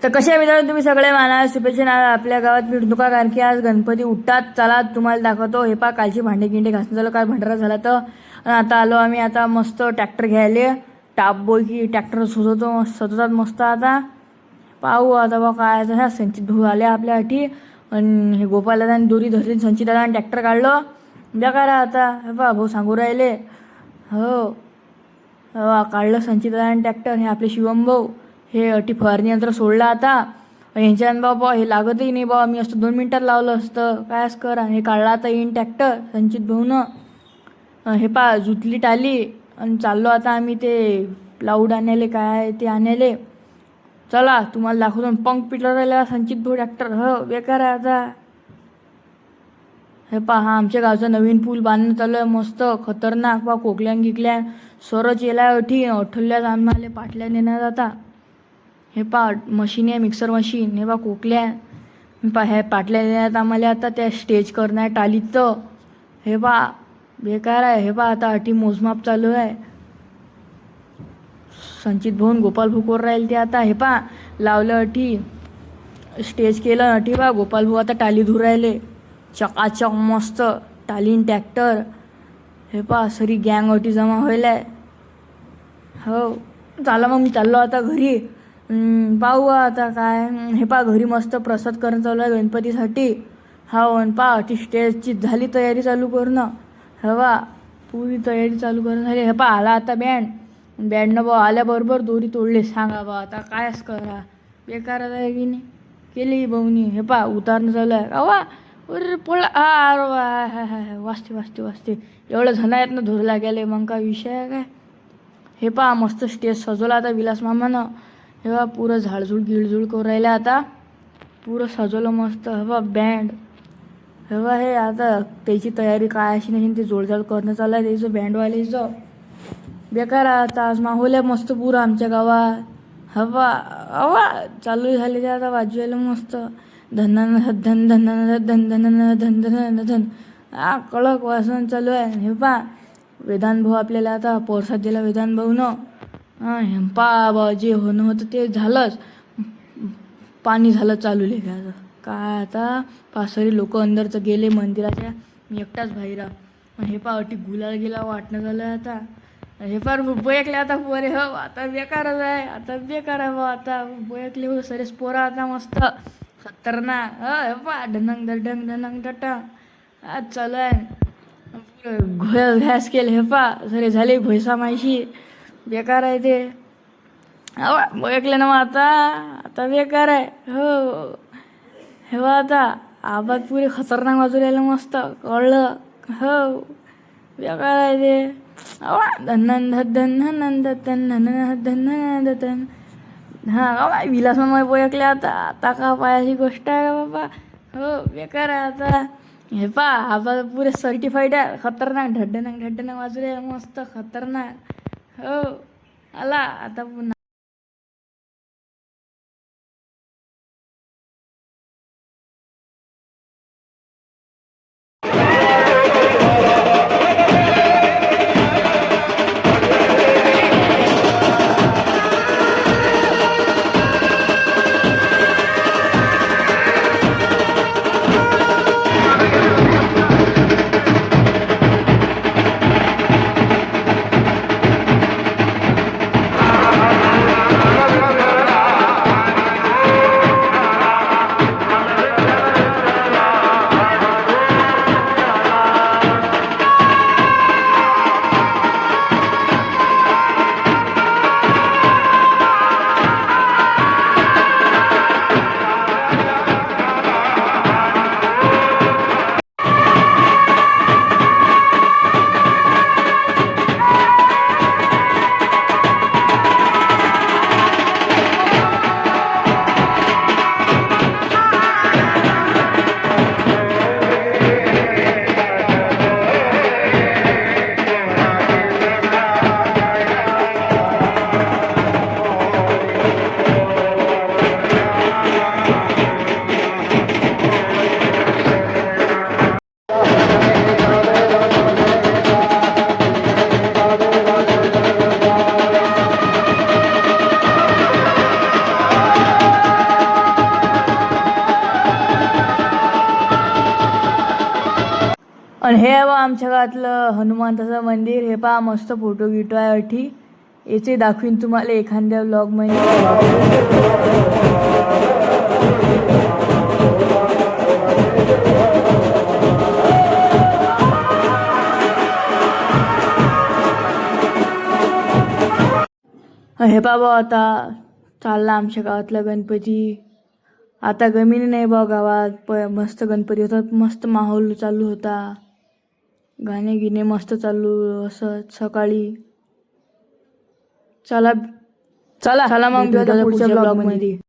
तर कशा मित्रांनो तुम्ही सगळे मला शुभेच्छा. आपल्या गावात मिरवणुका कारण की आज गणपती उठतात. चला तुम्हाला दाखवतो. हे पा कालची भांडे गिंडे घासून झालं, काल भंडारा झाला तर आता आलो आम्ही. आता मस्त ट्रॅक्टर घ्यायले. टाप बोय की ट्रॅक्टर सजवतात मस्त. आता पाहू आता बा काय ह्या संचित भाऊ आले आपल्यासाठी. आणि हे गोपाल दादा दोरी धरली, संचित दादा ट्रॅक्टर काढलं. बेकार आता हे पा भाऊ सांगू राहिले. हो काढलं संचित दादा ट्रॅक्टर. हे आपले शिवम भाऊ हे अटी फवारणी यंत्र सोडलं आता. यांच्यानं बाबा हे लागतही नाही बाबा, मी असतं 2 मिनिटात लावलं असतं. कायच करा. हे काढला आता येईन ट्रॅक्टर संचित भाऊनं. हे पा जुतली टाली आणि चाललो आता आम्ही ते प्लाऊड आणायले, काय ते आणायले. चला तुम्हाला दाखवतो. पंख पिटला राहिला संचित भाऊ ट्रॅक्टर. हो बेकार आहे आता. हे पा हा आमच्या गावचा नवीन पूल बांधणं चालू आहे मस्त खतरनाक. पा कोकल्यान गिकल्यान सरच येला अठी अठ्ठल्याच आम्हाला पाटल्या नेण्यात आता. हे पा मशीन आहे मिक्सर मशीन. हे पा कोकल्या पा ह्या पाटल्या नेण्यात आम्हाला आता त्या स्टेज करणं आहे टालीचं. हे पा बेकार आहे. हे पा आता अटी मोजमाप चालू आहे. संचित भाऊन गोपाल भाऊ कोर राहील ते आता. हे पा लावलं अटी स्टेज केलं अटी. पा गोपाल भाऊ आता टाली धुर राहिले चकाचक मस्त टालीन ट्रॅक्टर. हे पा सरी गँग अटी जमा व्हायला आहे. हो चाला मग मी चाललो आता घरी. पाहू आता काय. हे पा घरी मस्त प्रसाद करणं चालू आहे गणपतीसाठी. हा आणि पा ती स्टेजची झाली तयारी चालू करणं. हवा पुरी तयारी चालू करणं झाली. हे पा आला आता बँडनं बा आल्याबरोबर दोरी तोडले. सांगा बा आता कायच करा. बेकार आहे की नाही केली भाऊनी. हे पा उतारणं चालू आहे. अवा अरे पोळा अरे वा वाचते एवढं जण आहेत ना धुरला गेले. मग काय विषय आहे काय. हे पा मस्त स्टेज सजवला आता विलास मामानं. हे बा पुरं झाडझूड गिळझूड करू राहिलं आता. पुरं सजवलं मस्त. हे बा बँड. हे बा हे आता त्याची तयारी काय अशी नाही ते जोडजाड करणं चालू आहे त्याचं बँडवाल्याचं. बेकार आता आज माहोल आहे मस्त पुरं आमच्या गावात. हवा अवा चालू झाले ते आता वाजवायला मस्त. धन धन धन धन धन धन धन धन हा कडक वाजवण चालू आहे. हे पा वेदांत भाऊ आपल्याला आता प्रसाद दिला वेदांत भाऊनं. हां पा बा जे होणं होतं ते झालंच. पाणी झालं चालू लेखाचं काय आता. पासरी लोक अंदरचं गेले मंदिराच्या. मी एकटाच बाहेर. हे पा अटी गुलाल गेला वाटणं झालं आता. हे फार बोयकले आता पोरे. हो आता बेकारच आहे. आता बेकार आहे बा आता बोयकले हो सरेच पोरा आता मस्त खतरनाक. हे पा ढनंग धडंग ढनंग डटंग आज चालू आहे. घोस केले. हे पा सरे झाले घोयसा माहिशी. बेकार आहे ते. हवा बोयकले ना मग आता बेकार आहे. हो हे बा आता आवाज पुरे खतरनाक वाजू राहिलं मस्त कळलं. हो बेकार आहे ते. अवा धन धन धन धन धन धन. हां अवा विलास मामा बोयकले आता का पायाची गोष्ट आहे का बाबा. हो बेकार आहे आता. हे पा आवाज पुरे सर्टिफाईड आहे खतरनाक ढड्डनाक वाजू राहिलं मस्त खतरनाक. हो आला आता पुन्हा. आणि हे बा आमच्या गावातलं हनुमंताचं मंदिर. हे पहा मस्त फोटो गिटो आहे अठी. याचे दाखवीन तुम्हाला एखाद्या व्लॉगमध्ये. हे बाबा आता चालला आमच्या गावातला गणपती. आता गमीन नाही बा गावात. मस्त गणपती होता, मस्त माहोल चालू होता, गाणे गिणे मस्त चालू असं सकाळी. चला चला चला मग पुढच्या ब्लॉगमध्ये.